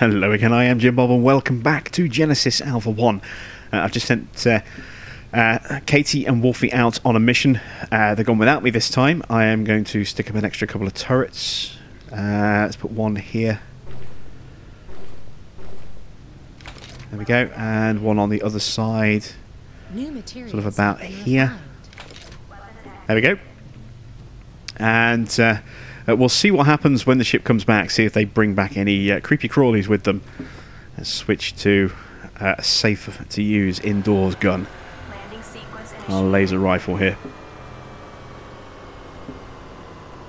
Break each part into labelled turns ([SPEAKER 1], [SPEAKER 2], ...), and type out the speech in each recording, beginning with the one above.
[SPEAKER 1] Hello again, I am Jim Bob and welcome back to Genesis Alpha 1. I've just sent Katie and Wolfie out on a mission. They've gone without me this time. I am going to stick up an extra couple of turrets. Let's put one here. There we go, and one on the other side, sort of about here. There we go. And we'll see what happens when the ship comes back, see if they bring back any creepy crawlies with them. Let's switch to a safe to use indoors gun. Our laser rifle here.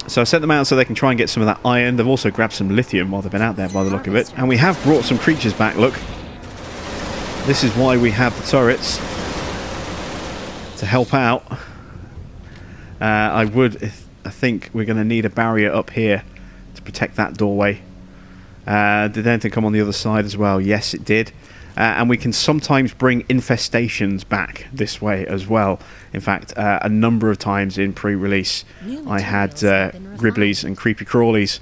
[SPEAKER 1] So I sent them out so they can try and get some of that iron. They've also grabbed some lithium while they've been out there by the look of it. And we have brought some creatures back, look. This is why we have the turrets, to help out. I think we're going to need a barrier up here to protect that doorway. Did anything come on the other side as well? Yes, it did. And we can sometimes bring infestations back this way as well. In fact, a number of times in pre-release, I had Gribblies and creepy crawlies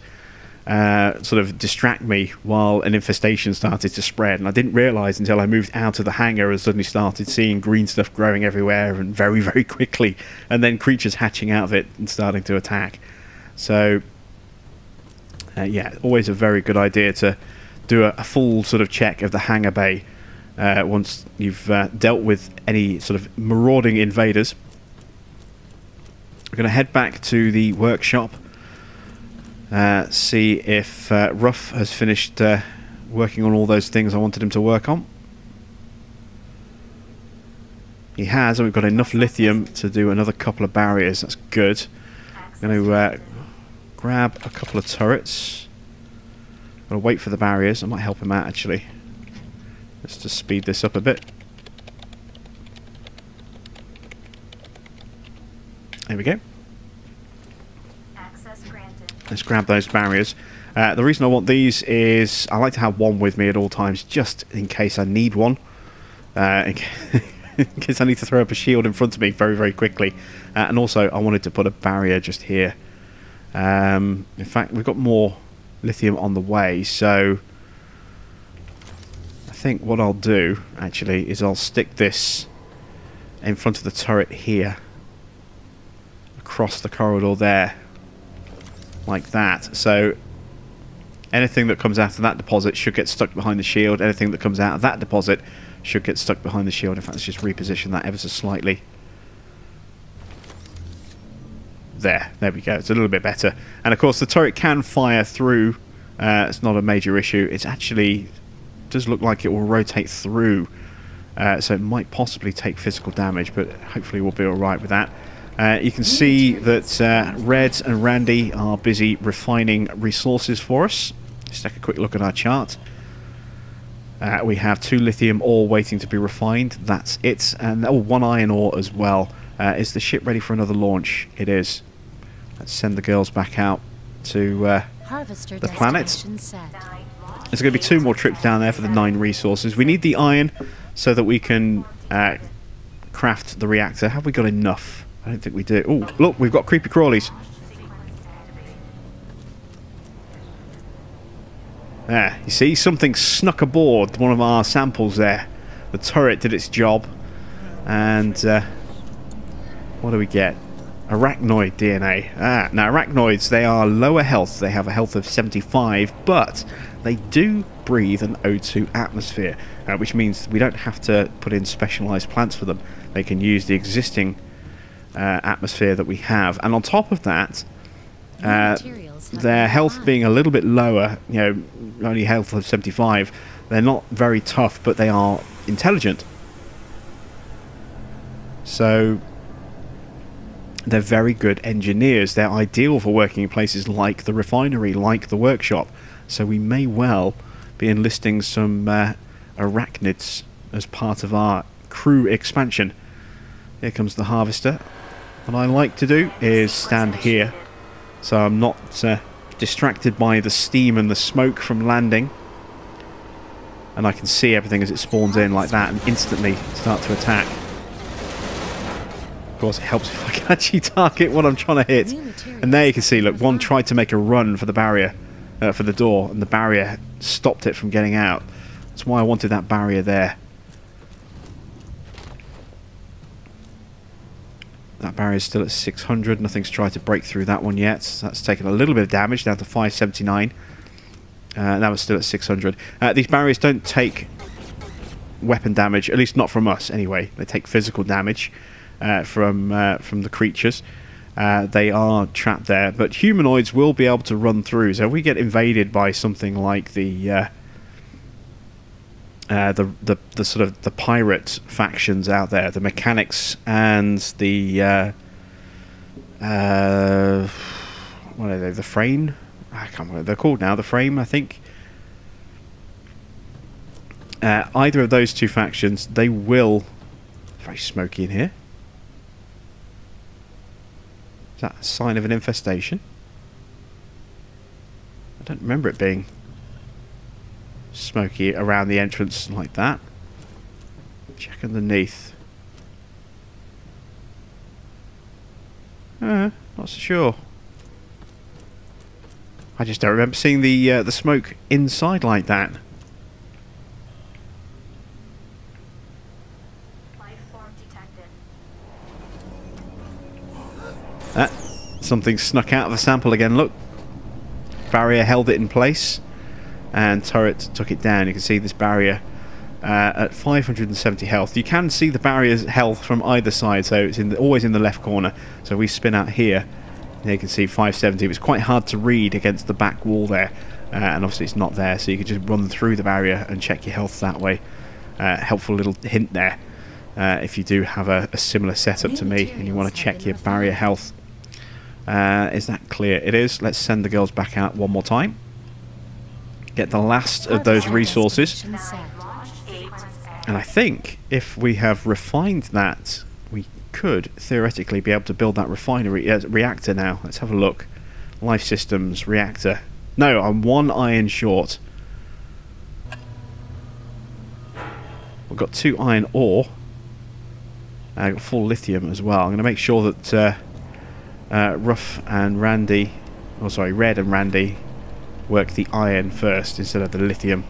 [SPEAKER 1] sort of distract me while an infestation started to spread, and I didn't realise until I moved out of the hangar and suddenly started seeing green stuff growing everywhere and very, very quickly, and then creatures hatching out of it and starting to attack. So yeah, always a very good idea to do a full sort of check of the hangar bay once you've dealt with any sort of marauding invaders. We're going to head back to the workshop. See if Ruff has finished working on all those things I wanted him to work on. He has, and we've got enough lithium to do another couple of barriers. That's good. I'm going to grab a couple of turrets. I'm going to wait for the barriers. I might help him out, actually. Let's just speed this up a bit. There we go. Let's grab those barriers. The reason I want these is I like to have one with me at all times, just in case I need one. In case I need to throw up a shield in front of me very, very quickly. And also, I wanted to put a barrier just here. In fact, we've got more lithium on the way, so I think what I'll do, actually, is I'll stick this in front of the turret here. Across the corridor there. Like that. So anything that comes out of that deposit should get stuck behind the shield. Anything that comes out of that deposit should get stuck behind the shield. In fact, let's just reposition that ever so slightly. There we go. It's a little bit better. And of course the turret can fire through. It's not a major issue. It actually does look like it will rotate through. So it might possibly take physical damage, but hopefully we'll be alright with that. You can see that Red and Randy are busy refining resources for us. Let's take a quick look at our chart. We have 2 lithium ore waiting to be refined. That's it. And 1 iron ore as well. Is the ship ready for another launch? It is. Let's send the girls back out to the planet. There's going to be 2 more trips down there for the 9 resources. We need the iron so that we can craft the reactor. Have we got enough? I don't think we do. Oh, look, we've got creepy crawlies. There, you see, something snuck aboard one of our samples there. The turret did its job. And what do we get? Arachnoid DNA. Now arachnoids, they are lower health. They have a health of 75, but they do breathe an O2 atmosphere, which means we don't have to put in specialized plants for them. They can use the existing atmosphere that we have, and on top of that, their health being a little bit lower, you know, only health of 75, they're not very tough, but they are intelligent. So they're very good engineers. They're ideal for working in places like the refinery, like the workshop. So we may well be enlisting some arachnids as part of our crew expansion. Here comes the harvester. What I like to do is stand here, so I'm not distracted by the steam and the smoke from landing, and I can see everything as it spawns in like that and instantly start to attack. Of course it helps if I can actually target what I'm trying to hit. And there you can see, look, one tried to make a run for the barrier for the door, and the barrier stopped it from getting out. That's why I wanted that barrier there. That barrier is still at 600. Nothing's tried to break through that one yet. So that's taken a little bit of damage, down to 579. That was still at 600. These barriers don't take weapon damage, at least not from us anyway. They take physical damage from the creatures. They are trapped there, but humanoids will be able to run through. So if we get invaded by something like the sort of the pirate factions out there, the mechanics and the what are they? The frame? I can't remember what they're called now. The frame, I think. Either of those two factions, they will. Very smoky in here. Is that a sign of an infestation? I don't remember it being smoky around the entrance like that. Check underneath. Not so sure. I just don't remember seeing the smoke inside like that. Something snuck out of the sample again. Look, barrier held it in place, and turret took it down. You can see this barrier at 570 health. You can see the barrier's health from either side, so it's always in the left corner. So we spin out here, and you can see 570. It was quite hard to read against the back wall there, and obviously it's not there, so you can just run through the barrier and check your health that way. Helpful little hint there if you do have a similar setup to me and you want to check your barrier health. Is that clear? It is. Let's send the girls back out one more time. Get the last of those resources. And I think if we have refined that, we could theoretically be able to build that refinery reactor now. Let's have a look. Life systems, reactor. No, I'm 1 iron short. We've got 2 iron ore. I've got full lithium as well. I'm going to make sure that Ruff and Randy, oh sorry, Red and Randy work the iron first instead of the lithium.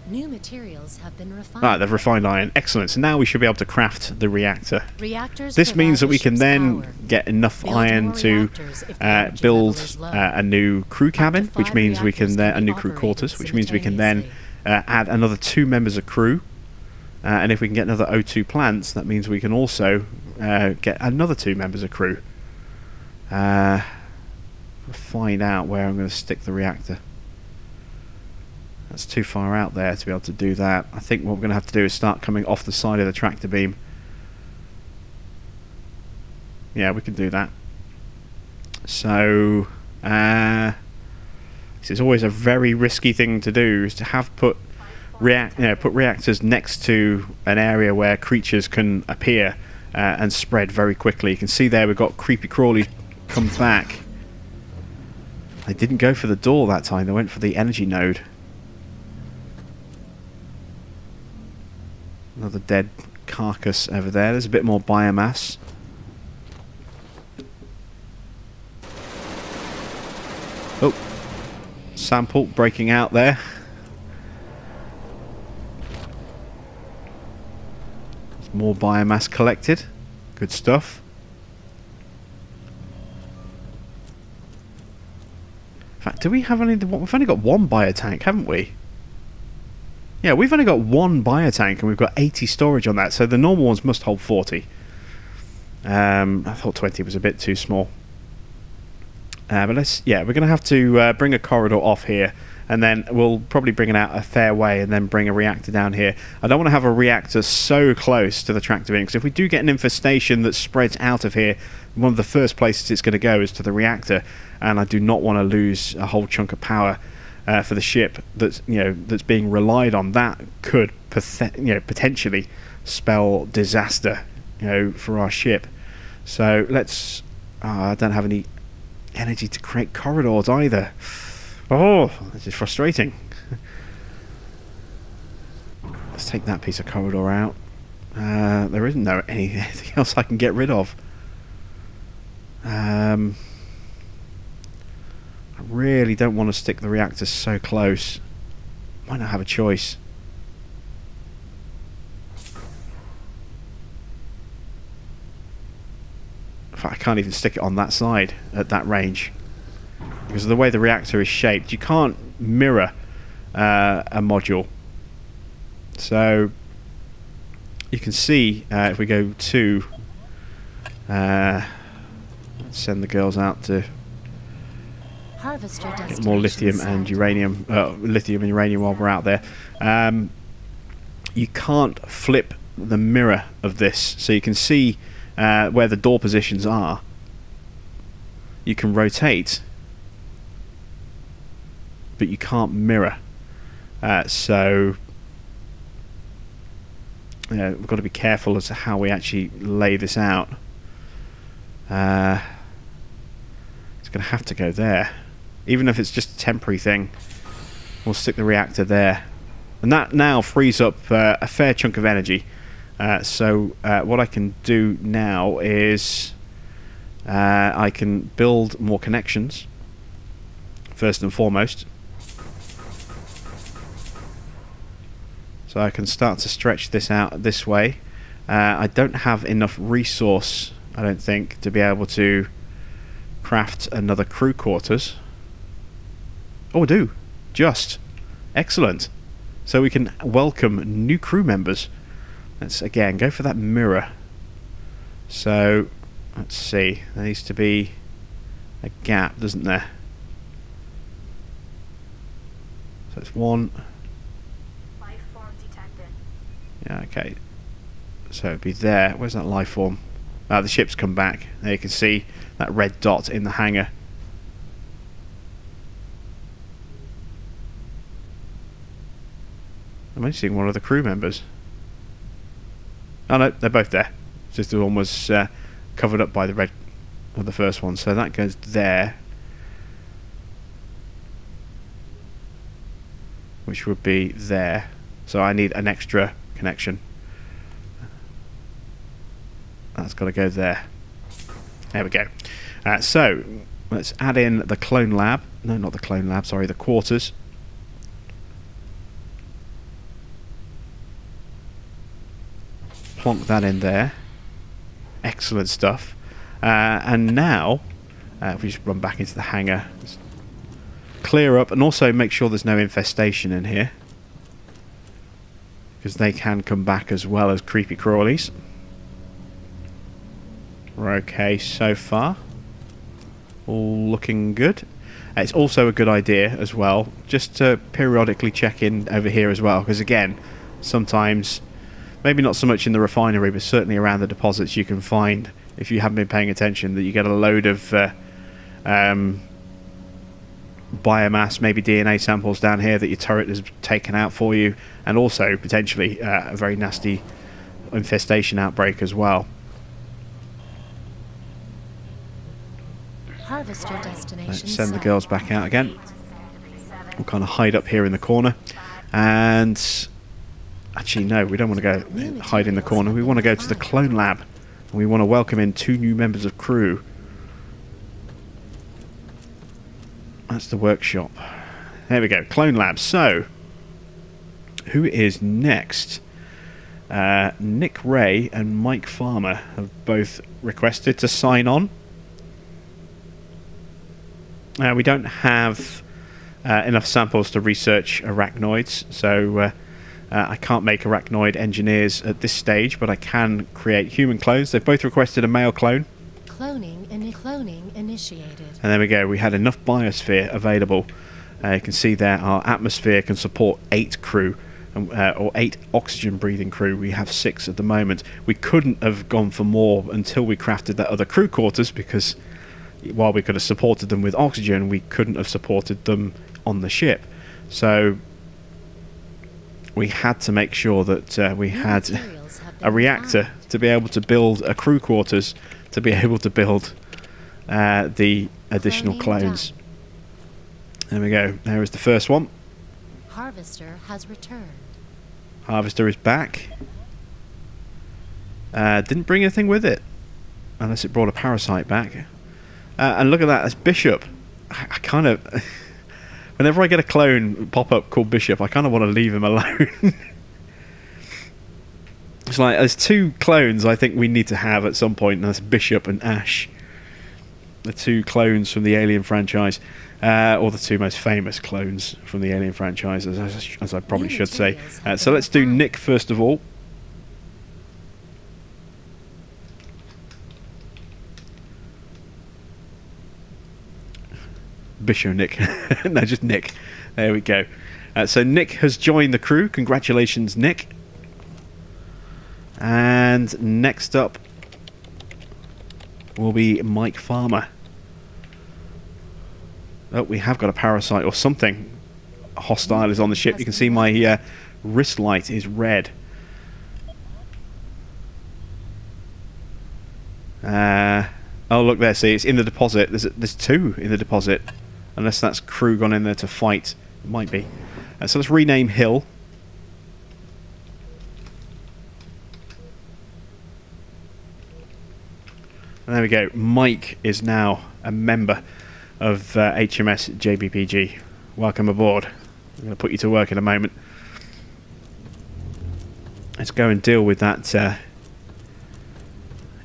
[SPEAKER 2] New materials have been refined.
[SPEAKER 1] Ah, they've refined iron. Excellent. So now we should be able to craft the reactor.
[SPEAKER 2] Reactors
[SPEAKER 1] this means that we can then
[SPEAKER 2] power.
[SPEAKER 1] get enough iron to build a new crew cabin, which means we can then a new crew quarters, which means we can then add another 2 members of crew. And if we can get another O2 plants, that means we can also get another 2 members of crew. Find out where I'm going to stick the reactor. That's too far out there to be able to do that. I think what we're going to have to do is start coming off the side of the tractor beam. Yeah, we can do that. So, this is always a very risky thing to do, is to have put reactors next to an area where creatures can appear and spread very quickly. You can see there we've got creepy crawly come back. They didn't go for the door that time, they went for the energy node. Another dead carcass over there. There's a bit more biomass. Oh, sample breaking out there. More biomass collected. Good stuff. In fact, do we have only we've only got 1 biotank, haven't we? Yeah, we've only got 1 biotank and we've got 80 storage on that, so the normal ones must hold 40. I thought 20 was a bit too small. But we're going to have to bring a corridor off here, and then we'll probably bring it out a fair way and then bring a reactor down here. I don't want to have a reactor so close to the tractor beam, because if we do get an infestation that spreads out of here, one of the first places it's going to go is to the reactor, and I do not want to lose a whole chunk of power for the ship that's being relied on. That could potentially spell disaster for our ship. So let's I don't have any energy to create corridors either. Oh, this is frustrating. Let's take that piece of corridor out. There isn't anything else I can get rid of. really don't want to stick the reactor so close. Might not have a choice. In fact, I can't even stick it on that side at that range. Because of the way the reactor is shaped, you can't mirror a module. So you can see if we go to let's send the girls out to get more lithium and uranium. Lithium and uranium while we're out there. You can't flip the mirror of this, so you can see where the door positions are. You can rotate, but you can't mirror. So we've got to be careful as to how we actually lay this out. It's going to have to go there. Even if it's just a temporary thing, we'll stick the reactor there. And that now frees up a fair chunk of energy. So what I can do now is I can build more connections, first and foremost. So I can start to stretch this out this way. I don't have enough resource, I don't think, to be able to craft another crew quarters. Oh, I do. Just. Excellent. So we can welcome new crew members. Let's again go for that mirror. So let's see. There needs to be a gap, doesn't there? So it's one.
[SPEAKER 3] Life form detected.
[SPEAKER 1] Yeah, okay. So it'd be there. Where's that life form? The ship's come back. There you can see that red dot in the hangar. I'm only seeing one of the crew members. Oh no, they're both there. Just the one was covered up by the red of the first one, so that goes there, which would be there. So I need an extra connection. That's got to go there. There we go. So let's add in the clone lab. No, not the clone lab. Sorry, the quarters. Plonk that in there. Excellent stuff. And now, if we just run back into the hangar, clear up, and also make sure there's no infestation in here, because they can come back as well as creepy crawlies. We're okay so far. All looking good. It's also a good idea as well just to periodically check in over here as well, because again, sometimes, maybe not so much in the refinery, but certainly around the deposits, you can find, if you haven't been paying attention, that you get a load of biomass, maybe DNA samples down here that your turret has taken out for you, and also potentially a very nasty infestation outbreak as well.
[SPEAKER 2] Harvester destination.
[SPEAKER 1] Let's send the girls back out again. We'll kind of hide up here in the corner. And actually, no, we don't want to go hide in the corner. We want to go to the clone lab. And we want to welcome in 2 new members of crew. That's the workshop. There we go, clone lab. So, who is next? Nick Ray and Mike Farmer have both requested to sign on. We don't have enough samples to research arachnoids, so I can't make arachnoid engineers at this stage, but I can create human clones. They've both requested a male clone.
[SPEAKER 2] Cloning initiated.
[SPEAKER 1] And there we go, we had enough biosphere available. You can see there our atmosphere can support 8 crew, or 8 oxygen breathing crew. We have 6 at the moment. We couldn't have gone for more until we crafted that other crew quarters, because while we could have supported them with oxygen, we couldn't have supported them on the ship. So we had to make sure that we had a reactor to be able to build a crew quarters, to be able to build the additional clones. There we go. There is the first one.
[SPEAKER 2] Harvester has returned.
[SPEAKER 1] Harvester is back. Didn't bring anything with it, unless it brought a parasite back. And look at that, that's Bishop. I kind of... Whenever I get a clone pop-up called Bishop, I kind of want to leave him alone. It's like, there's two clones I think we need to have at some point, and that's Bishop and Ash. The two clones from the Alien franchise. Or the two most famous clones from the Alien franchise, as I probably should say. So let's do Nick first of all. Bishop Nick. No, just Nick. There we go. So Nick has joined the crew. Congratulations, Nick. And next up will be Mike Farmer. Oh, we have got a parasite or something hostile is on the ship. You can see my wrist light is red. Oh, look there. See, it's in the deposit. There's two in the deposit. Unless that's crew gone in there to fight. It might be. So let's rename Hill. And there we go. Mike is now a member of HMS JBPG. Welcome aboard. I'm going to put you to work in a moment. Let's go and deal with that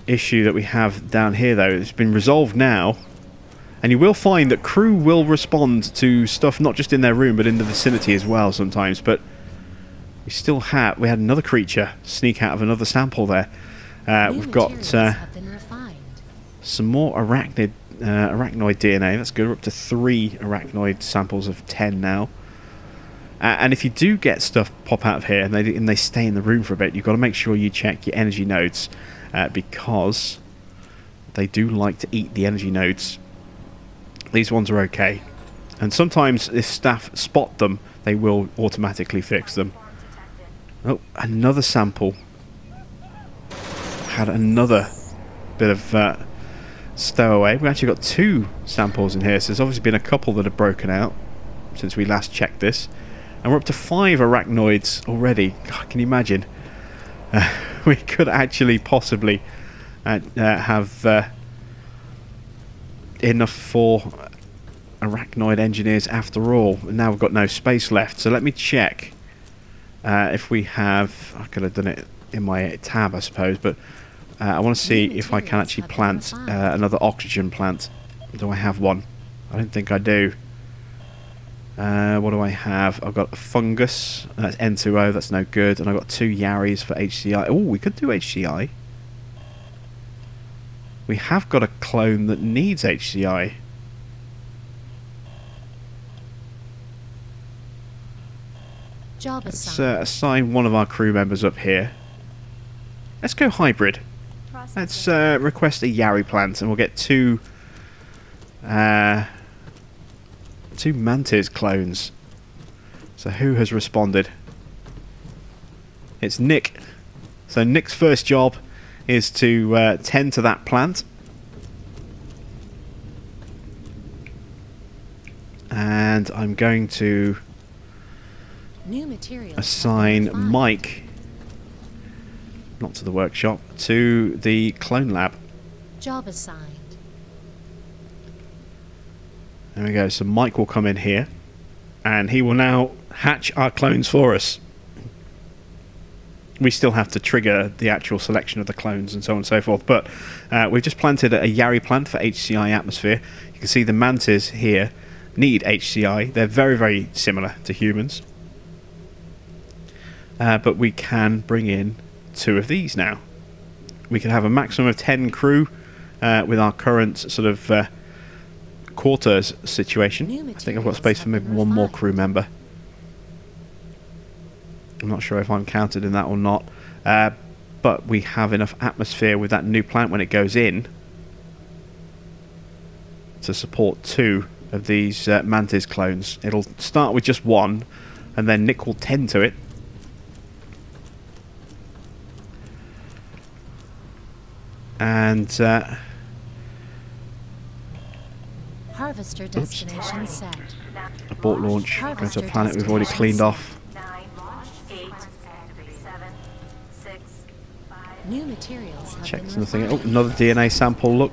[SPEAKER 1] issue that we have down here, though. It's been resolved now. And you will find that crew will respond to stuff not just in their room, but in the vicinity as well sometimes. But we still have... We had another creature sneak out of another sample there. We've got some more arachnoid DNA. That's good. We're up to 3 arachnoid samples of 10 now. And if you do get stuff pop out of here and they stay in the room for a bit, you've got to make sure you check your energy nodes, because they do like to eat the energy nodes. These ones are okay. And sometimes if staff spot them, they will automatically fix them. Oh, another sample. Had another bit of stowaway. We actually got 2 samples in here, so there's obviously been a couple that have broken out since we last checked this. And we're up to 5 arachnoids already. God, can you imagine? We could actually possibly have enough for arachnoid engineers after all. And now we've got no space left. So let me check if we have... I could have done it in my tab, I suppose, but I want to see if I can actually plant another oxygen plant. Do I have one? I don't think I do. What do I have? I've got a fungus. That's N2O. That's no good. And I've got 2 Yaris for HCI. Oh, we could do HCI. We have got a clone that needs HCI. Let's assign one of our crew members up here. Let's go hybrid. Let's request a Yari plant, and we'll get 2 Mantis clones. So who has responded? It's Nick. So Nick's first job is to tend to that plant. And I'm going to assign Mike, not to the workshop, to the clone lab.
[SPEAKER 2] Job assigned.
[SPEAKER 1] There we go. So Mike will come in here, and he will now hatch our clones for us. We still have to trigger the actual selection of the clones and so on and so forth, but we've just planted a Yari plant for HCI atmosphere. You can see the Mantis here need HCI. They're very, very similar to humans. But we can bring in 2 of these now. We can have a maximum of 10 crew with our current sort of quarters situation. I think I've got space for maybe 1 more crew member. I'm not sure if I'm counted in that or not. But we have enough atmosphere with that new plant when it goes in to support 2 of these Mantis clones. It'll start with just 1, and then Nick will tend to it. And
[SPEAKER 2] Harvester destination set.
[SPEAKER 1] abort launch. Go to a planet we've already cleaned off.
[SPEAKER 3] 9, 8, 7, 6, 5.
[SPEAKER 2] New materials have
[SPEAKER 1] Check
[SPEAKER 2] been
[SPEAKER 1] something. Oh,
[SPEAKER 2] refined.
[SPEAKER 1] another DNA sample. Look.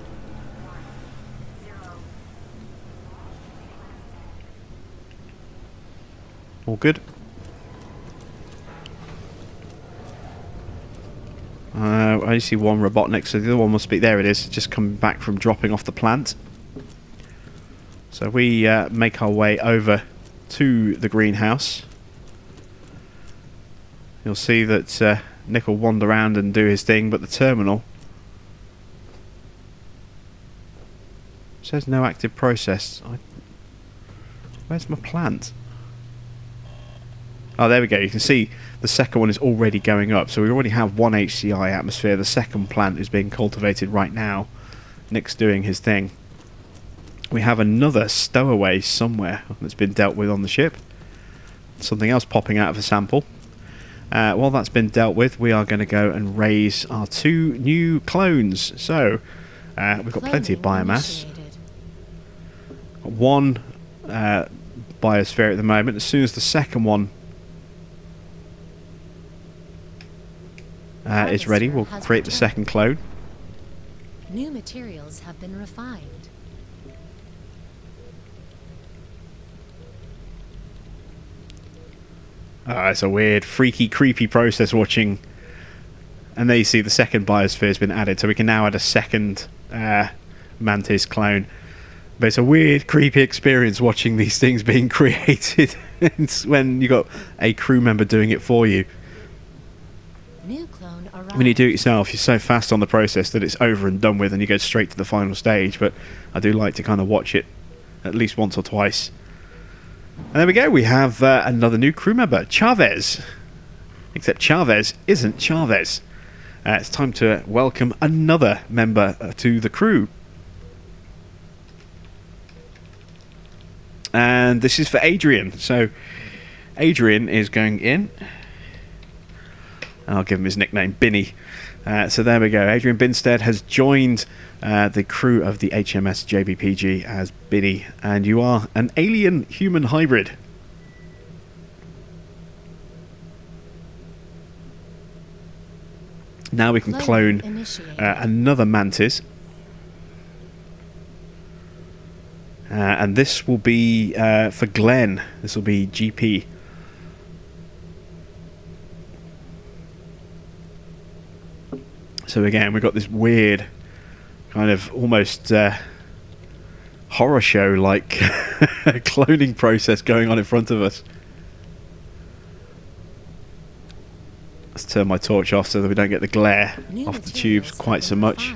[SPEAKER 1] All good. I only see one Robotnik, so the other one must be... There it is, just coming back from dropping off the plant. So we make our way over to the greenhouse. You'll see that Nick will wander around and do his thing, but the terminal says no active process. Where's my plant? Oh, there we go. You can see the second one is already going up. So we already have one HCI atmosphere. The second plant is being cultivated right now. Nick's doing his thing. We have another stowaway somewhere that's been dealt with on the ship. Something else popping out of a sample. While that's been dealt with, we are going to go and raise our 2 new clones. So we've got plenty of biomass. Got one biosphere at the moment. As soon as the second one is ready, we'll create the second clone.
[SPEAKER 2] New materials have been refined.
[SPEAKER 1] It's a weird, freaky, creepy process watching. And there you see the second biosphere has been added, so we can now add a second Mantis clone. But it's a weird, creepy experience watching these things being created when you got a crew member doing it for you.
[SPEAKER 2] New clone arrived.
[SPEAKER 1] When you do it yourself, you're so fast on the process that it's over and done with and you go straight to the final stage. But I do like to kind of watch it at least once or twice. And there we go, we have another new crew member, Chavez. Except Chavez isn't Chavez. It's time to welcome another member to the crew. And this is for Adrian. So Adrian is going in. I'll give him his nickname, Binny. So there we go. Adrian Binstead has joined the crew of the HMS JBPG as Binny, and you are an alien-human hybrid. Now we can clone another Mantis. And this will be for Glenn. This will be GP. So again, we've got this weird kind of almost horror show like cloning process going on in front of us. Let's turn my torch off so that we don't get the glare off the tubes quite so much.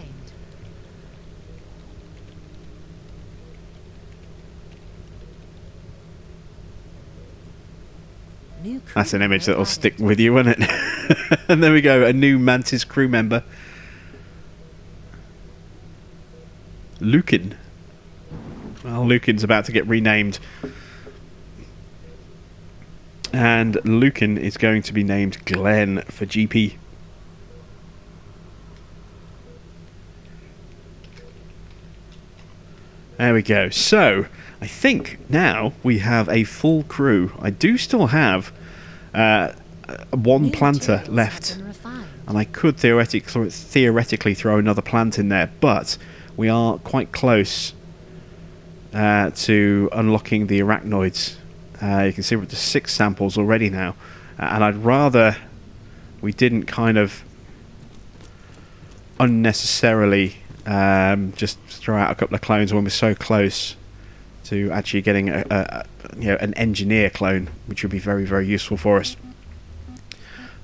[SPEAKER 1] That's an image that'll stick with you, won't it? And there we go, a new Mantis crew member. Lucan. Well, Lucan's about to get renamed. And Lucan is going to be named Glenn for GP. There we go. So, I think now we have a full crew. I do still have one planter left. And I could theoretically throw another plant in there, but we are quite close to unlocking the arachnoids. You can see we're up to 6 samples already now, and I'd rather we didn't kind of unnecessarily just throw out a couple of clones when we're so close to actually getting an engineer clone, which would be very, very useful for us.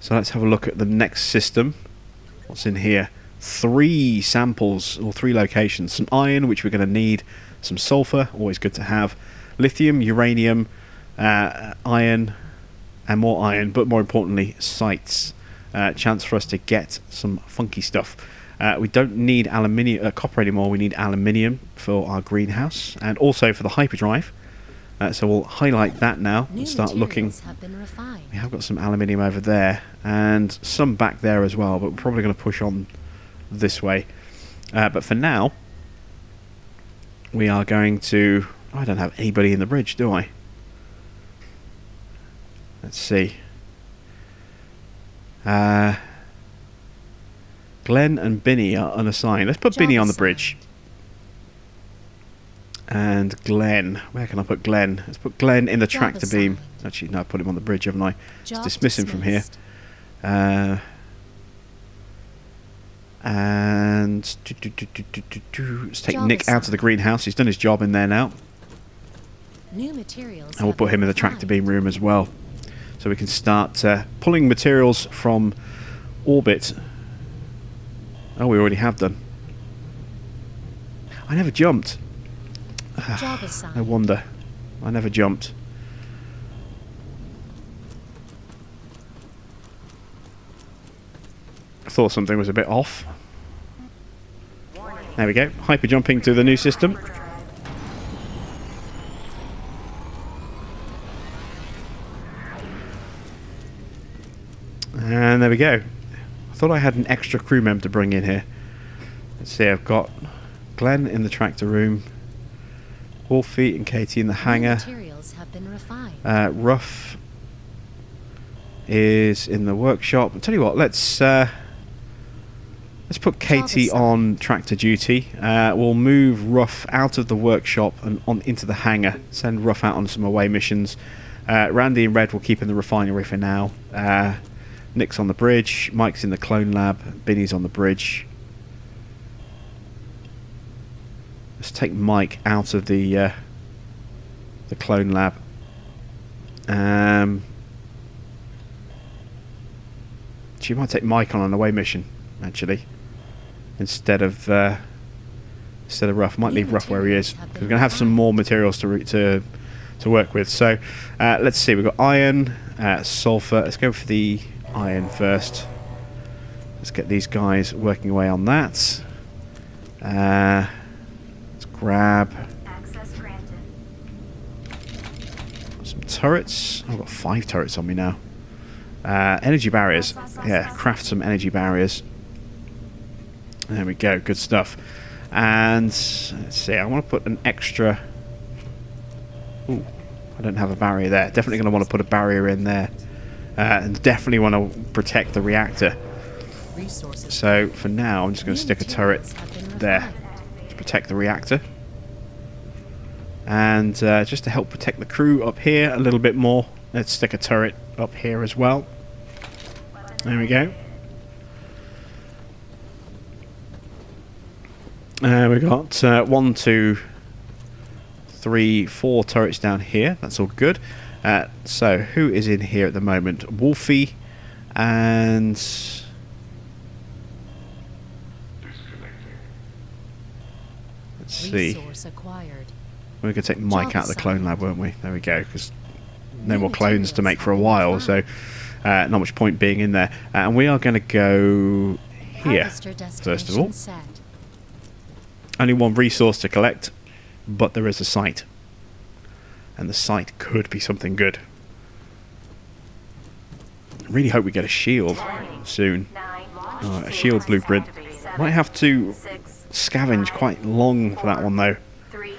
[SPEAKER 1] So let's have a look at the next system. What's in here? 3 samples, or 3 locations. Some iron, which we're going to need. Some sulfur, always good to have. Lithium, uranium, iron, and more iron, but more importantly, sites. Chance for us to get some funky stuff. We don't need aluminium, copper anymore. We need aluminium for our greenhouse, and also for the hyperdrive. So we'll highlight that now and start looking. We have got some aluminium over there, and some back there as well, but we're probably going to push on this way. But for now, we are going to... I don't have anybody in the bridge, do I? Let's see. Glenn and Binny are unassigned. Let's put Binny on the bridge. And Glenn. Where can I put Glenn? Let's put Glenn in the tractor beam. Actually, no, I put him on the bridge, haven't I?
[SPEAKER 2] Job
[SPEAKER 1] Let's dismiss him from here.
[SPEAKER 2] dismissed.
[SPEAKER 1] And let's take
[SPEAKER 2] Job
[SPEAKER 1] Nick out of the greenhouse. He's done his job in there now.
[SPEAKER 2] New materials.
[SPEAKER 1] And we'll
[SPEAKER 2] have
[SPEAKER 1] put him
[SPEAKER 2] been
[SPEAKER 1] in the tractor
[SPEAKER 2] refined.
[SPEAKER 1] beam room as well. So we can start pulling materials from orbit. Oh, we already have done. I never jumped.
[SPEAKER 2] Job assigned.
[SPEAKER 1] No wonder. I never jumped. I thought something was a bit off. There we go. Hyper jumping to the new system. And there we go. I thought I had an extra crew member to bring in here. Let's see, I've got Glenn in the tractor room, Wolfie and Katie in the
[SPEAKER 2] New
[SPEAKER 1] hangar.
[SPEAKER 2] materials have been refined.
[SPEAKER 1] Ruff is in the workshop. I'll tell you what, let's put Katie on tractor duty. We'll move Ruff out of the workshop and on into the hangar. Send Ruff out on some away missions. Randy and Red will keep in the refinery for now. Nick's on the bridge. Mike's in the clone lab. Binny's on the bridge. Let's take Mike out of the clone lab. She might take Mike on an away mission, actually, instead of Ruff. Might leave Ruff where he is. We're going to have some more materials to work with. So let's see. We've got iron, sulfur. Let's go for the iron first. Let's get these guys working away on that. Let's grab
[SPEAKER 3] Access granted.
[SPEAKER 1] some turrets. I've got 5 turrets on me now. Energy barriers. Yeah, craft some energy barriers. There we go. Good stuff. And let's see. I want to put an extra. Ooh, I don't have a barrier there. Definitely going to want to put a barrier in there. And definitely want to protect the reactor.
[SPEAKER 2] Resources.
[SPEAKER 1] So for now, I'm just going to
[SPEAKER 2] New
[SPEAKER 1] stick a turret
[SPEAKER 2] materials have been
[SPEAKER 1] there
[SPEAKER 2] refined.
[SPEAKER 1] to protect the reactor. And just to help protect the crew up here a little bit more, let's stick a turret up here as well. There we go. We've got 1, 2, 3, 4 turrets down here. That's all good. So who is in here at the moment? Wolfie and let's see.
[SPEAKER 2] Resource acquired.
[SPEAKER 1] We were going to take Mike out of the clone lab, weren't we? There we go, because no
[SPEAKER 2] New
[SPEAKER 1] more clones to
[SPEAKER 2] materials
[SPEAKER 1] make for a
[SPEAKER 2] have been
[SPEAKER 1] while, so
[SPEAKER 2] refined.
[SPEAKER 1] not much point being in there. And we are going to go here,
[SPEAKER 2] Harvester
[SPEAKER 1] first of all.
[SPEAKER 2] destination set.
[SPEAKER 1] Only one resource to collect, but there is a site. And the site could be something good. I really hope we get a shield soon.
[SPEAKER 3] 9.
[SPEAKER 1] Oh, a shield blueprint. Might have to
[SPEAKER 3] 6.
[SPEAKER 1] scavenge quite long for that one, though.
[SPEAKER 3] 3.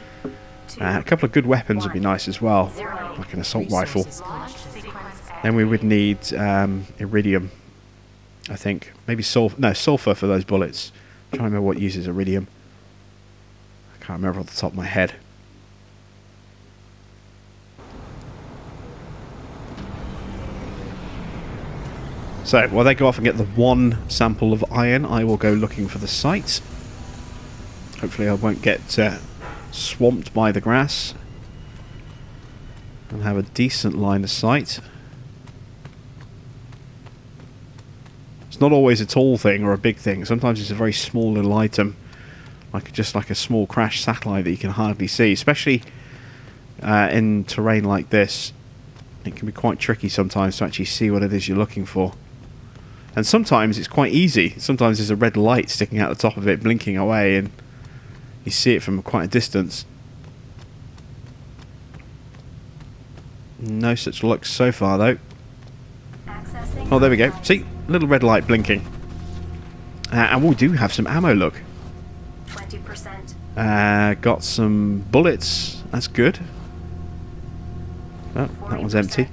[SPEAKER 3] 2.
[SPEAKER 1] A couple of good weapons would be nice as well, like an assault rifle.
[SPEAKER 2] Resources collected.
[SPEAKER 3] Sequence
[SPEAKER 1] Then we would need iridium, I think. Maybe sulfur. No, sulfur for those bullets. I'm trying to remember what uses iridium. I can't remember off the top of my head. So, while they go off and get the 1 sample of iron, I will go looking for the site. Hopefully I won't get swamped by the grass. And have a decent line of sight. It's not always a tall thing or a big thing. Sometimes it's a very small little item. Just like a small crash satellite that you can hardly see. Especially in terrain like this. It can be quite tricky sometimes to actually see what it is you're looking for. And sometimes it's quite easy. Sometimes there's a red light sticking out the top of it, blinking away, and you see it from quite a distance. No such luck so far, though.
[SPEAKER 3] accessing.
[SPEAKER 1] Oh, there we go. See? Little red light blinking. And we do have some ammo, look.
[SPEAKER 3] 20%.
[SPEAKER 1] Got some bullets. That's good. Oh, that one's empty.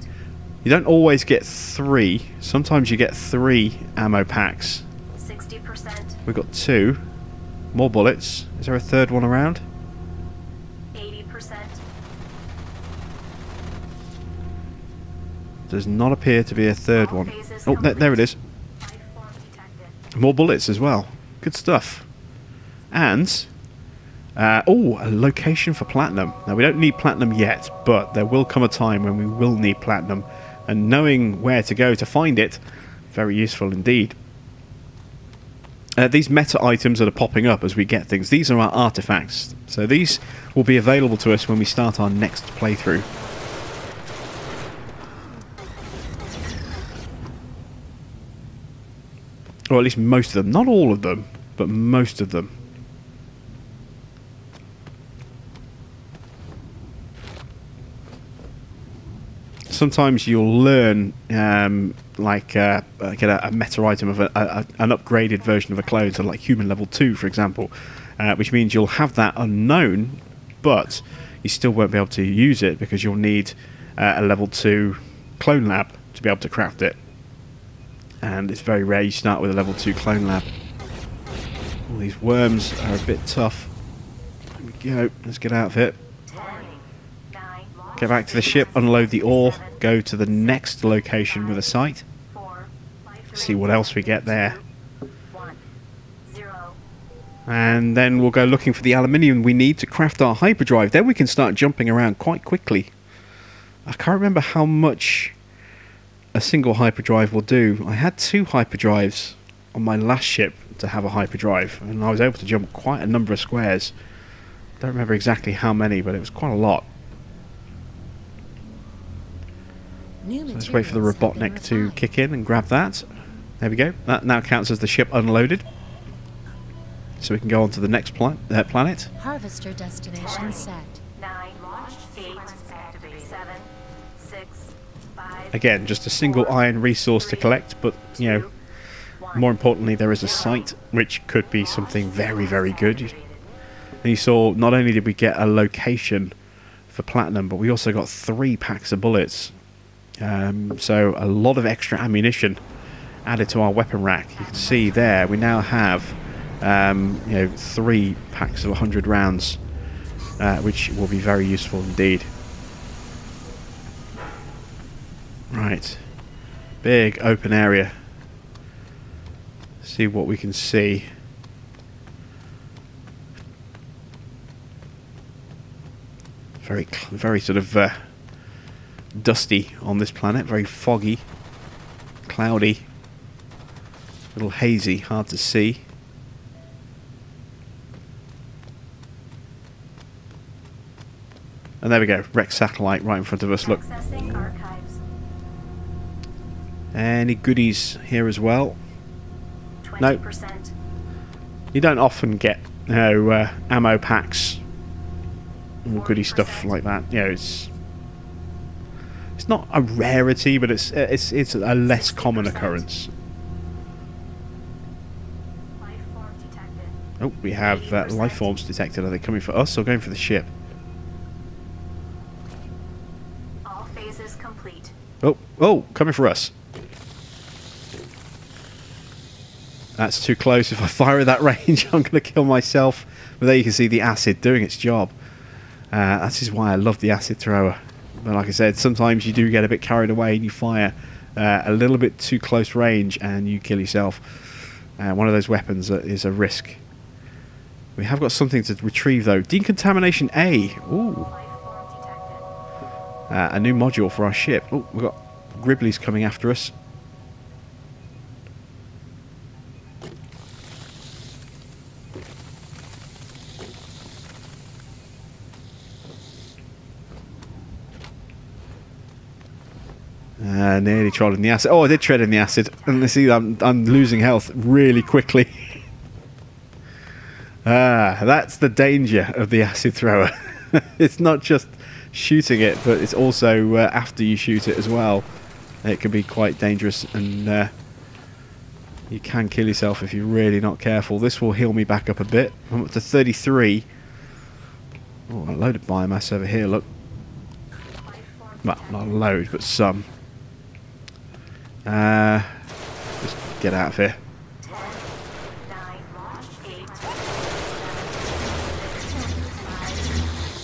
[SPEAKER 1] You don't always get 3. Sometimes you get 3 ammo packs.
[SPEAKER 3] 60%.
[SPEAKER 1] We've got 2. More bullets. Is there a third one around?
[SPEAKER 3] 80%.
[SPEAKER 1] Does not appear to be a third
[SPEAKER 3] All
[SPEAKER 1] one.
[SPEAKER 3] phases
[SPEAKER 1] Oh, there it is.
[SPEAKER 3] Life form detected.
[SPEAKER 1] More bullets as well. Good stuff. And, oh, a location for platinum. Now, we don't need platinum yet, but there will come a time when we will need platinum. And knowing where to go to find it, very useful indeed. These meta items that are popping up as we get things, these are our artifacts. So these will be available to us when we start our next playthrough. Or at least most of them. Not all of them, but most of them. Sometimes you'll learn, get a meta item of an upgraded version of a clone, so like human level 2, for example, which means you'll have that unknown, but you still won't be able to use it because you'll need a level 2 clone lab to be able to craft it. And it's very rare you start with a level 2 clone lab. All these worms are a bit tough. There we go, let's get out of it. Get back to the ship, unload the ore, go to the next location with a site. See what else we get there. And then we'll go looking for the aluminium we need to craft our hyperdrive. Then we can start jumping around quite quickly. I can't remember how much a single hyperdrive will do. I had 2 hyperdrives on my last ship to have a hyperdrive, and I was able to jump quite a number of squares. Don't remember exactly how many, but it was quite a lot. So let's wait for the Robotnik to kick in and grab that. There we go. That now counts as the ship unloaded. So we can go on to the next planet.
[SPEAKER 2] Harvester destination set.
[SPEAKER 3] 9, 8, 7, 6, 5.
[SPEAKER 1] Again, just a single iron resource to collect, but, you know, more importantly, there is a site, which could be something very, very good. And you saw, not only did we get a location for platinum, but we also got 3 packs of bullets. So a lot of extra ammunition added to our weapon rack. You can see there we now have 3 packs of 100 rounds, which will be very useful indeed. Right, big open area. See what we can see. Very sort of dusty on this planet, very foggy, cloudy, a little hazy, hard to see. And there we go, wrecked satellite right in front of us. Look,
[SPEAKER 3] Accessing archives.
[SPEAKER 1] any goodies here as well?
[SPEAKER 3] 20%.
[SPEAKER 1] You don't often get, you know, ammo packs or goody stuff like that. You know, it's not a rarity, but it's a less common occurrence.
[SPEAKER 3] Life form detected.
[SPEAKER 1] Oh, we have life forms detected. Are they coming for us or going for the ship?
[SPEAKER 3] All phases complete.
[SPEAKER 1] Oh, coming for us. That's too close. If I fire at that range, I'm going to kill myself. But there you can see the acid doing its job. That is why I love the acid thrower. But like I said, sometimes you do get a bit carried away and you fire a little bit too close range and you kill yourself. One of those weapons is a risk. We have got something to retrieve though. Decontamination A. Ooh.
[SPEAKER 3] Life form detected.
[SPEAKER 1] A new module for our ship. Oh, we've got Gribblies coming after us. Nearly trod in the acid. Oh, I did tread in the acid. And see, I'm losing health really quickly. That's the danger of the acid thrower. It's not just shooting it, but it's also after you shoot it as well. It can be quite dangerous, and you can kill yourself if you're really not careful. This will heal me back up a bit. I'm up to 33. Oh, a load of biomass over here, look. Well, not a load, but some. Just get out of here.
[SPEAKER 3] 10, 9, 8, 7, 6, 5,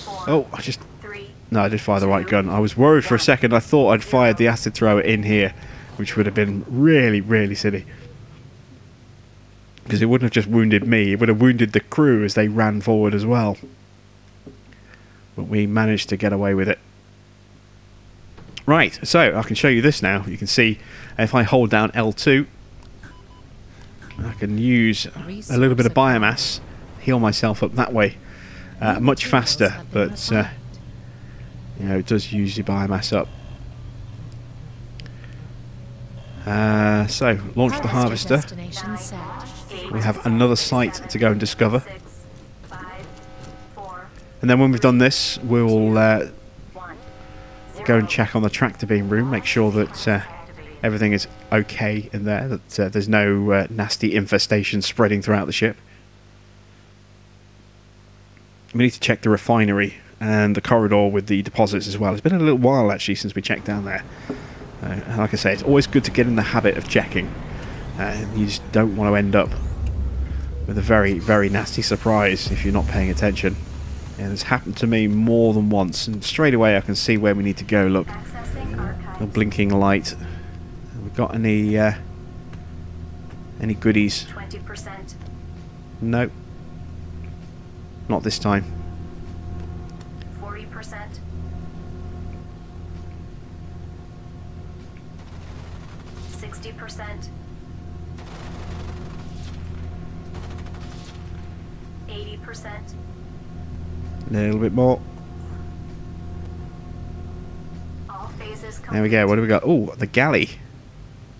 [SPEAKER 3] 4,
[SPEAKER 1] Oh, I just
[SPEAKER 3] 3,
[SPEAKER 1] No, I did fire the right gun. I was worried for a second. I thought I'd fired the acid thrower in here, which would have been really, really silly. Because it wouldn't have just wounded me, it would have wounded the crew as they ran forward as well. But we managed to get away with it. Right, so I can show you this now. You can see if I hold down L2, I can use a little bit of biomass, heal myself up that way. Much faster, but you know, it does use your biomass up. So, launch the harvester. We have another site to go and discover.
[SPEAKER 3] 6, 5, 4,
[SPEAKER 1] And then when we've done this, we'll
[SPEAKER 3] 1,
[SPEAKER 1] go and check on the tractor beam room, make sure that everything is okay in there, that there's no nasty infestation spreading throughout the ship. We need to check the refinery and the corridor with the deposits as well. It's been a little while actually since we checked down there. Like I say, it's always good to get in the habit of checking. You just don't want to end up with a very, very nasty surprise if you're not paying attention. And it's happened to me more than once, and straight away I can see where we need to go. Look,
[SPEAKER 3] accessing archives.
[SPEAKER 1] a blinking light. Have we got any goodies?
[SPEAKER 3] 20%.
[SPEAKER 1] No, not this time.
[SPEAKER 3] 40%. 60%. 80%.
[SPEAKER 1] A little bit more.
[SPEAKER 3] All phases complete.
[SPEAKER 1] There we go. What do we got? Oh, the galley.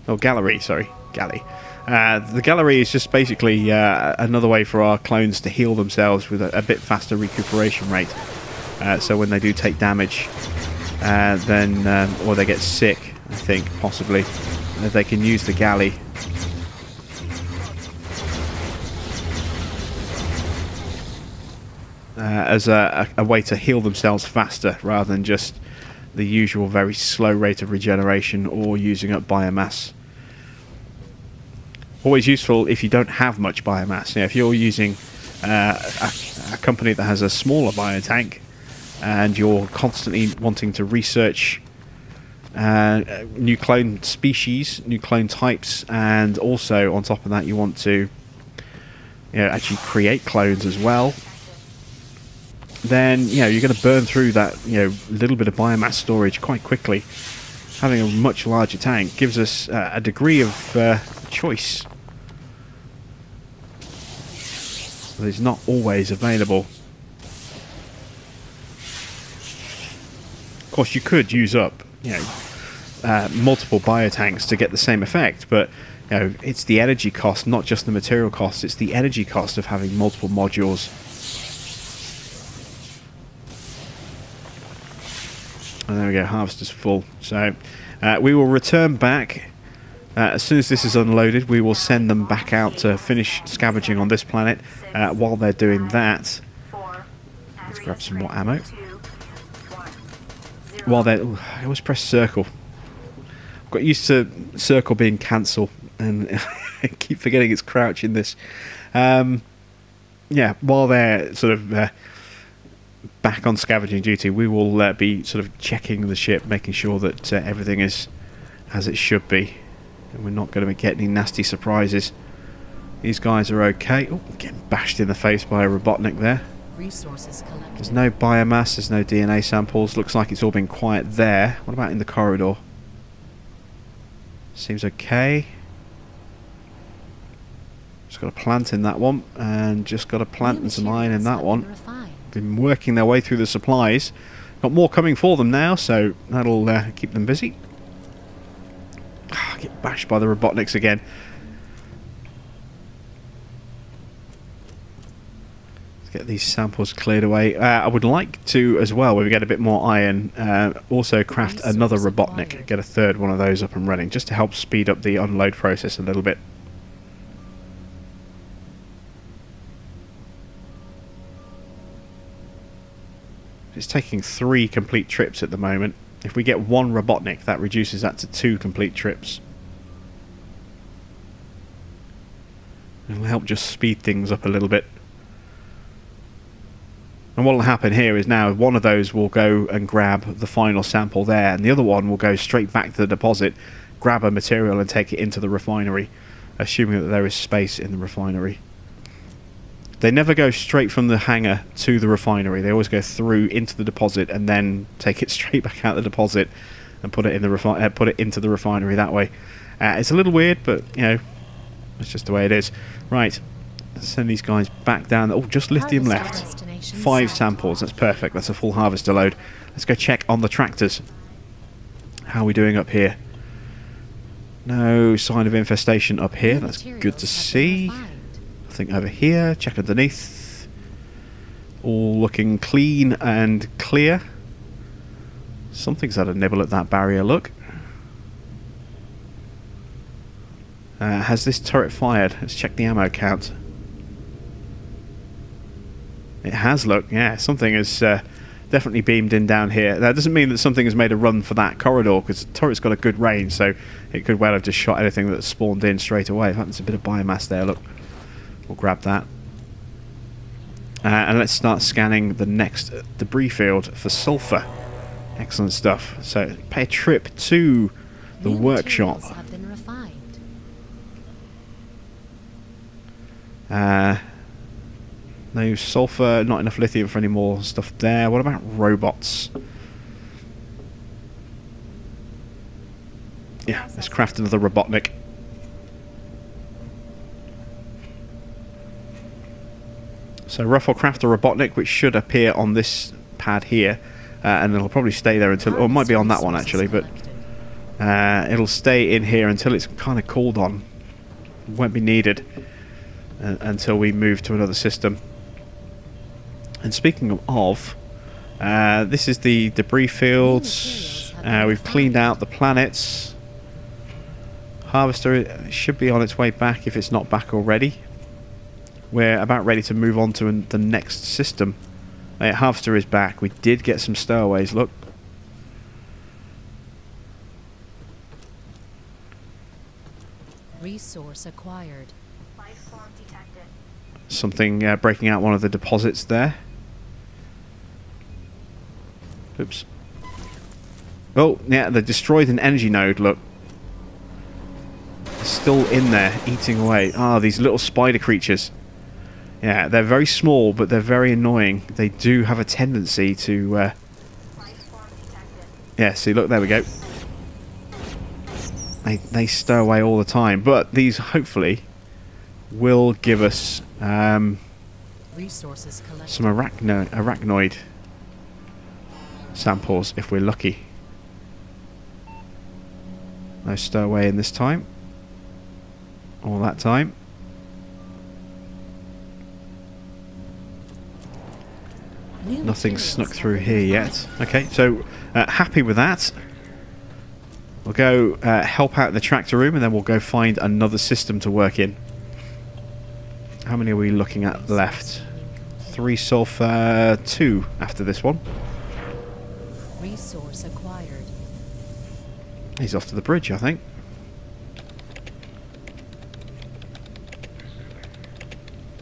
[SPEAKER 1] Oh, gallery. Sorry, galley. The gallery is just basically another way for our clones to heal themselves with a bit faster recuperation rate. So when they do take damage, then or they get sick, I think possibly, they can use the galley. As a way to heal themselves faster rather than just the usual very slow rate of regeneration or using up biomass. Always useful if you don't have much biomass. You know, if you're using a company that has a smaller biotank and you're constantly wanting to research new clone species, new clone types, and also on top of that you want to actually create clones as well, then you're going to burn through that little bit of biomass storage quite quickly. Having a much larger tank gives us a degree of choice that is not always available. Of course, you could use up multiple biotanks to get the same effect, but it's the energy cost, not just the material cost. It's the energy cost of having multiple modules. And there we go, harvester's full. So we will return back. As soon as this is unloaded, we will send them back out to finish scavenging on this planet. While they're doing that, let's grab some more ammo. While they're... I always press circle. I've got used to circle being cancel, and I keep forgetting it's crouch in this. Yeah, while they're sort of... back on scavenging duty, we will be sort of checking the ship, making sure that everything is as it should be, and we're not going to get any nasty surprises. These guys are okay. Oh, getting bashed in the face by a Robotnik there.
[SPEAKER 2] Resources collected.
[SPEAKER 1] There's no biomass, there's no DNA samples. Looks like it's all been quiet there. What about in the corridor? Seems okay. Just got a plant in that one, and just got a plant and some iron in that one. Been working their way through the supplies. Got more coming for them now, so that'll keep them busy. Get bashed by the Robotniks again. Let's get these samples cleared away. I would like to, as well, when we get a bit more iron, also craft another Robotnik. Get a third one of those up and running, just to help speed up the unload process a little bit. It's taking 3 complete trips at the moment. If we get 1 Robotnik, that reduces that to 2 complete trips. It'll help just speed things up a little bit. And what will happen here is now one of those will go and grab the final sample there, and the other one will go straight back to the deposit, grab a material and take it into the refinery, assuming that there is space in the refinery. They never go straight from the hangar to the refinery. They always go through into the deposit and then take it straight back out the deposit and put it in the put it into the refinery that way. It's a little weird, but you know, it's just the way it is. Right, let's send these guys back down. Oh, just lithium left. 5 samples. That's perfect. That's a full harvester load. Let's go check on the tractors. How are we doing up here? No sign of infestation up here. That's good to see. Nothing over here. Check underneath. All looking clean and clear. Something's had a nibble at that barrier, look. Has this turret fired? Let's check the ammo count. It has, look. Yeah, something has definitely beamed in down here. That doesn't mean that something has made a run for that corridor, because the turret's got a good range, so it could well have just shot anything that spawned in straight away. In fact, there's a bit of biomass there, look. We'll grab that. And let's start scanning the next debris field for sulfur. Excellent stuff. So, pay a trip to the workshop.
[SPEAKER 2] Have been refined.
[SPEAKER 1] No sulfur, not enough lithium for any more stuff there. What about robots? Yeah, let's craft another Robotnik. So Ruff will craft a Robotnik, which should appear on this pad here, and it'll probably stay there until, or it might be on that one actually, but it'll stay in here until it's kind of called on. It won't be needed until we move to another system. And speaking of, this is the debris fields. We've cleaned out the planets. Harvester should be on its way back if it's not back already. We're about ready to move on to the next system. Harvester is back. We did get some stowaways, look.
[SPEAKER 2] Resource acquired.
[SPEAKER 3] Life form detected.
[SPEAKER 1] Something breaking out one of the deposits there. Oops. Oh, yeah, they destroyed an energy node, look. It's still in there, eating away. Ah, these little spider creatures. Yeah, they're very small, but they're very annoying. They do have a tendency to...
[SPEAKER 3] Life form detected.
[SPEAKER 1] Yeah, see, look, there we go. They stow away all the time, but these hopefully will give us
[SPEAKER 2] Resources collected.
[SPEAKER 1] some arachnoid samples if we're lucky. No stowaway in this time. All that time.
[SPEAKER 2] New
[SPEAKER 1] Nothing
[SPEAKER 2] materials
[SPEAKER 1] snuck
[SPEAKER 2] have
[SPEAKER 1] through
[SPEAKER 2] been
[SPEAKER 1] here
[SPEAKER 2] refined.
[SPEAKER 1] yet. Okay, so happy with that. We'll go help out in the tractor room, and then we'll go find another system to work in. How many are we looking at left? 3 sulfur, 2 after this one.
[SPEAKER 2] Resource acquired.
[SPEAKER 1] He's off to the bridge, I think.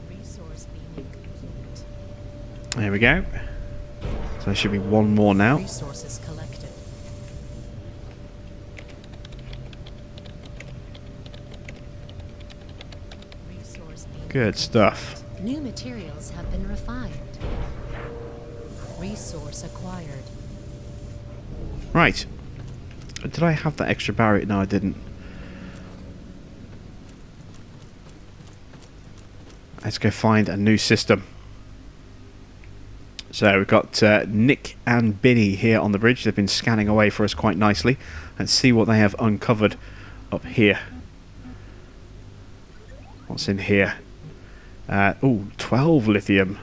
[SPEAKER 2] Resource being complete.
[SPEAKER 1] There we go. So there should be one more now.
[SPEAKER 2] Resources collected. Resource being
[SPEAKER 1] Good stuff.
[SPEAKER 2] New materials have been refined. Resource acquired.
[SPEAKER 1] Right. Did I have that extra barrier? No, I didn't. Let's go find a new system. So we've got Nick and Binny here on the bridge. They've been scanning away for us quite nicely. Let's see what they have uncovered up here. What's in here? Oh, 12 lithium.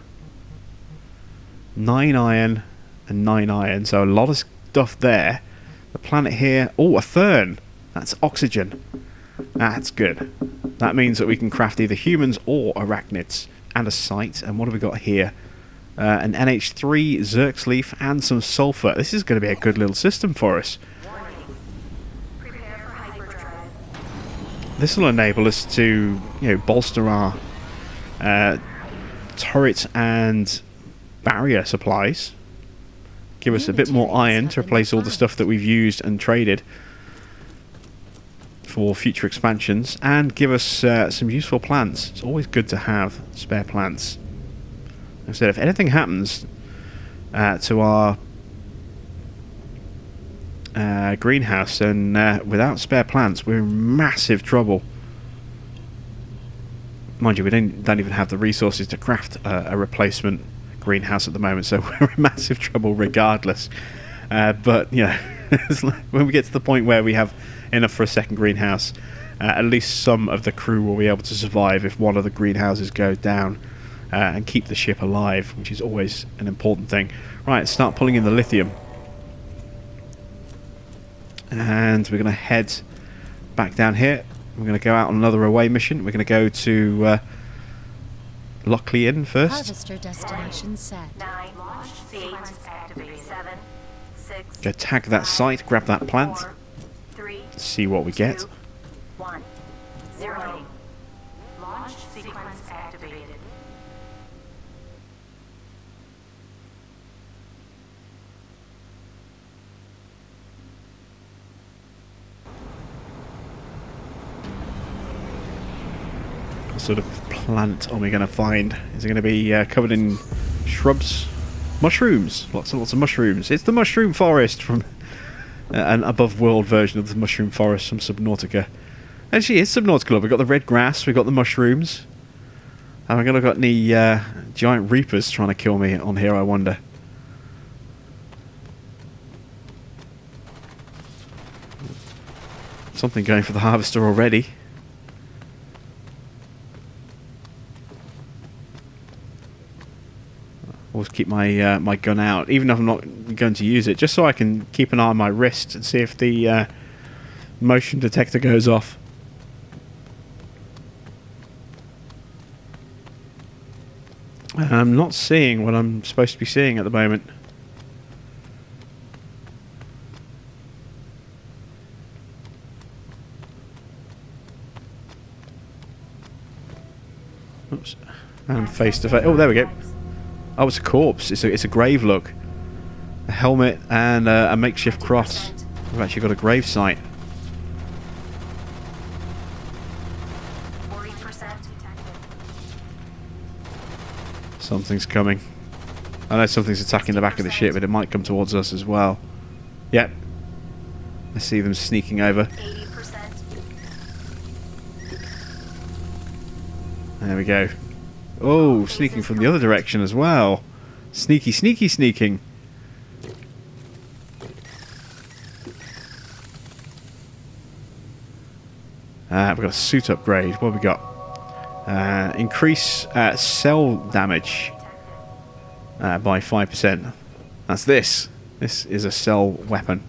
[SPEAKER 1] 9 iron and 9 iron. So a lot of stuff there. The planet here. Oh, a fern. That's oxygen. That's good. That means that we can craft either humans or arachnids. And a site. And what have we got here? An NH3, Zerx leaf, and some sulfur. This is going to be a good little system for us.
[SPEAKER 3] Prepare for hyperdrive.
[SPEAKER 1] This will enable us to, bolster our turret and barrier supplies. Give us
[SPEAKER 2] New
[SPEAKER 1] a bit more
[SPEAKER 2] materials
[SPEAKER 1] iron
[SPEAKER 2] have
[SPEAKER 1] to
[SPEAKER 2] been
[SPEAKER 1] replace all the
[SPEAKER 2] refined.
[SPEAKER 1] stuff that we've used and traded for future expansions, and give us some useful plants. It's always good to have spare plants. Like I said, if anything happens to our greenhouse, then without spare plants we're in massive trouble. Mind you, we don't even have the resources to craft a replacement greenhouse at the moment, so we're in massive trouble regardless. But you know, when we get to the point where we have enough for a second greenhouse, at least some of the crew will be able to survive if one of the greenhouses goes down, and keep the ship alive, which is always an important thing. Right, start pulling in the lithium. And we're going to head back down here. We're going to go out on another away mission. We're going to go to Lockleyan first.
[SPEAKER 2] Harvester destination set.
[SPEAKER 3] 9 launch sequence activated. 7, 6.
[SPEAKER 1] Go tag that site, grab that plant,
[SPEAKER 3] 4, 3,
[SPEAKER 1] see what we get.
[SPEAKER 3] 2, 1, 0. Launch sequence activated.
[SPEAKER 1] What sort of plant are we going to find? Is it going to be covered in shrubs? Mushrooms! Lots and lots of mushrooms. It's the mushroom forest from an above world version of the mushroom forest from Subnautica. Actually, it's Subnautica. We've got the red grass, we've got the mushrooms. Have I got any giant reapers trying to kill me on here, I wonder? Something going for the harvester already. Always keep my my gun out, even if I'm not going to use it, just so I can keep an eye on my wrist and see if the motion detector goes off. I'm not seeing what I'm supposed to be seeing at the moment. Oops. And face to face. Oh, there we go. Oh, it's a corpse. It's a grave look. A helmet and a makeshift cross. We've actually got a grave site.
[SPEAKER 3] 40% detected.
[SPEAKER 1] Something's coming. I know something's attacking the back of the ship, but it might come towards us as well. Yep. I see them sneaking over.
[SPEAKER 3] 80%.
[SPEAKER 1] There we go. Oh, sneaking from the other direction as well. Sneaky, sneaky, sneaking. We've got a suit upgrade. What have we got? Increase cell damage by 5%. That's this. This is a cell weapon.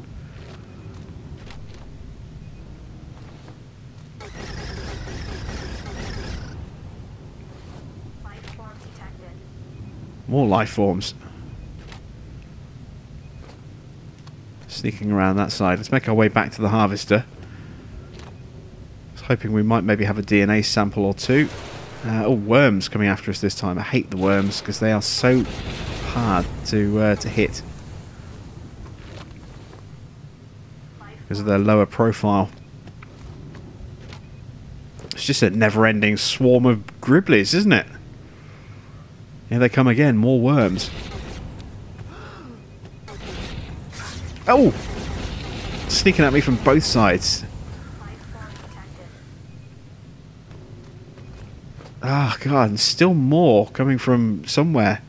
[SPEAKER 3] Life form detected.
[SPEAKER 1] More life forms. Sneaking around that side. Let's make our way back to the harvester. I was hoping we might maybe have a DNA sample or two. Oh, worms coming after us this time. I hate the worms because they are so hard to hit because of their lower profile. It's just a never-ending swarm of gribblies, isn't it? Here they come again, more worms. Oh! Sneaking at me from both sides.
[SPEAKER 3] Life form detected.
[SPEAKER 1] Oh god, and still more coming from somewhere.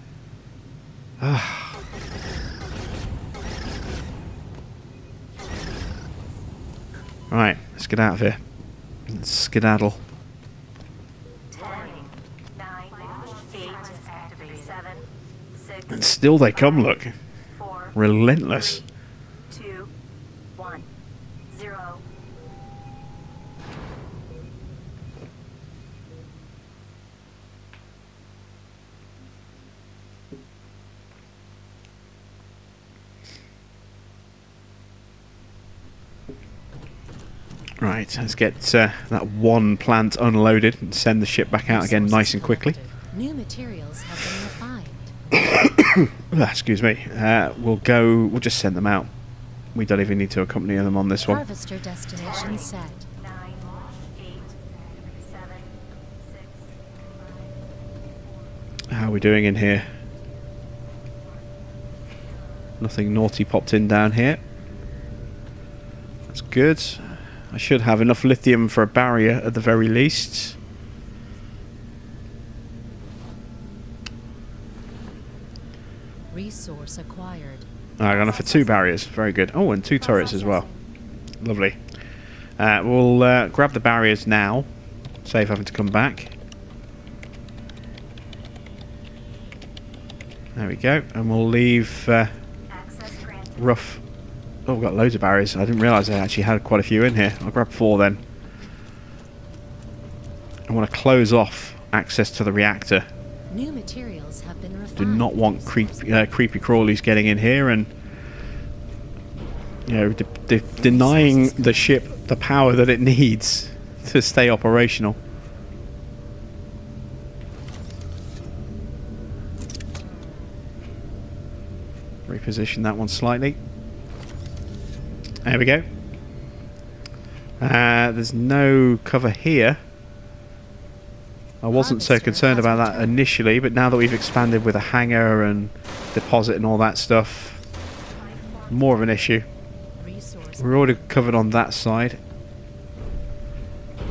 [SPEAKER 1] Ah. Right, let's get out of here. Let's skedaddle.
[SPEAKER 3] 10, 9, 8, activate. 7, 6,
[SPEAKER 1] And still they come, look.
[SPEAKER 3] 4,
[SPEAKER 1] Relentless.
[SPEAKER 3] 2, 1, 0.
[SPEAKER 1] Right, let's get that one plant unloaded and send the ship back out again nice and quickly.
[SPEAKER 2] New materials have been refined.
[SPEAKER 1] excuse me, we'll just send them out. We don't even need to accompany them on this one.
[SPEAKER 2] Harvester destination set.
[SPEAKER 3] 9, 8, 7, 6,
[SPEAKER 1] How are we doing in here? Nothing naughty popped in down here. That's good. I should have enough lithium for a barrier at the very least.
[SPEAKER 2] Resource acquired.
[SPEAKER 1] I got enough for 2 barriers. Very good. Oh, and 2 turrets as well. Lovely. We'll grab the barriers now. Save having to come back. There we go. And we'll leave
[SPEAKER 3] access granted.
[SPEAKER 1] rough... Oh, we've got loads of barriers. I didn't realise I actually had quite a few in here. I'll grab 4 then. I want to close off access to the reactor.
[SPEAKER 2] New materials have been refined.
[SPEAKER 1] Do not want creepy crawlies getting in here and, you know, denying the ship the power that it needs to stay operational. Reposition that one slightly. There we go. There's no cover here. I wasn't so concerned about that initially, but now that we've expanded with a hangar and deposit and all that stuff, more of an issue. We're already covered on that side.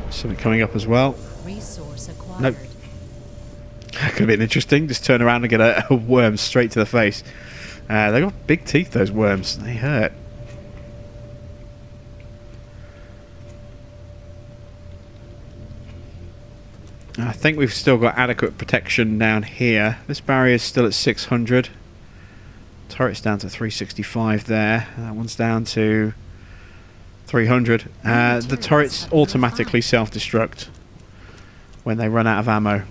[SPEAKER 1] Something coming up as well.
[SPEAKER 2] Resource acquired.
[SPEAKER 1] Nope. That could have been interesting. Just turn around and get a worm straight to the face. They've got big teeth, those worms. They hurt. I think we've still got adequate protection down here. This barrier is still at 600. Turret's down to 365 there. That one's down to 300. The turrets automatically self-destruct when they run out of ammo.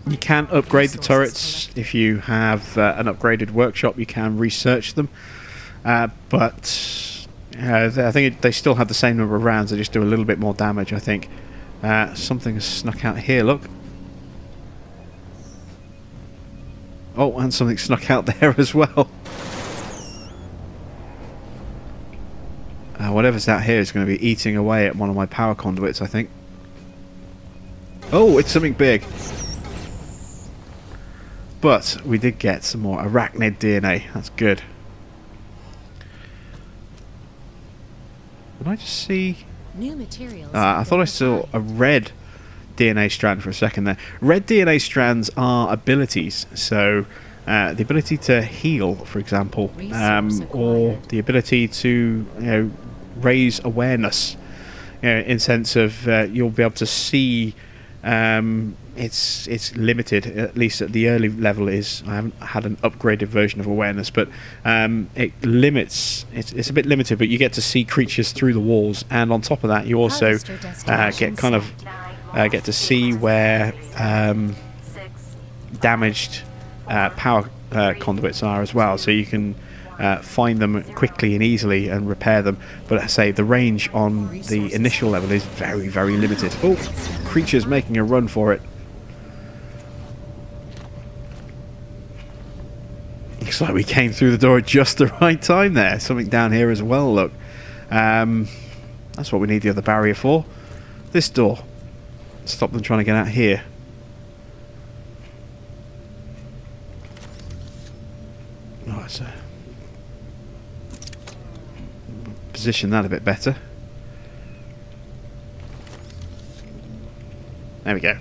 [SPEAKER 1] You can upgrade the turrets. If you have an upgraded workshop, you can research them. But I think they still have the same number of rounds. They just do a little bit more damage, I think. Something has snuck out here, look. Oh, and something snuck out there as well. Whatever's out here is going to be eating away at one of my power conduits, I think. Oh, it's something big. But we did get some more arachnid DNA. That's good. Did I just see...
[SPEAKER 2] New materials.
[SPEAKER 1] I thought I saw a red DNA strand for a second there. Red DNA strands are abilities, so the ability to heal, for example, or the ability to raise awareness, in sense of you'll be able to see. It's limited, at least at the early level. Is I haven't had an upgraded version of awareness, but it limits. It's a bit limited, but you get to see creatures through the walls, and on top of that, you also get to see where damaged power conduits are as well, so you can find them quickly and easily and repair them. But I say the range on the initial level is very, very limited. Oh, creatures making a run for it. Looks like we came through the door at just the right time there. Something down here as well, look. That's what we need the other barrier for. This door. Stop them trying to get out here. Oh, it's position that a bit better. There we go.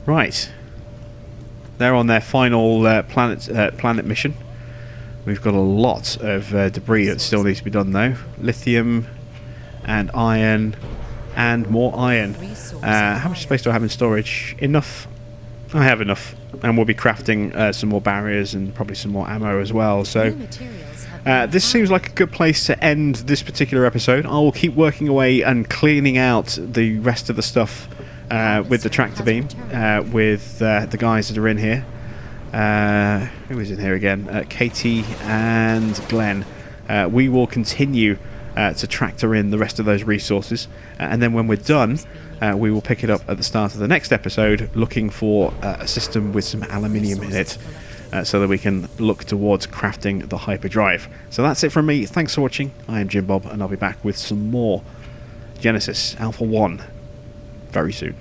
[SPEAKER 1] Right. They're on their final planet mission. We've got a lot of debris that still needs to be done though. Lithium and iron and more iron. How much space do I have in storage? Enough. I have enough. And we'll be crafting some more barriers and probably some more ammo as well. So this seems like a good place to end this particular episode. I will keep working away and cleaning out the rest of the stuff with the tractor beam, with the guys that are in here. Who is in here again? Katie and Glenn. We will continue to tractor in the rest of those resources, and then when we're done, we will pick it up at the start of the next episode, looking for a system with some aluminium in it, so that we can look towards crafting the hyperdrive. So that's it from me. Thanks for watching. I am Jim Bob, and I'll be back with some more Genesis Alpha 1 very soon.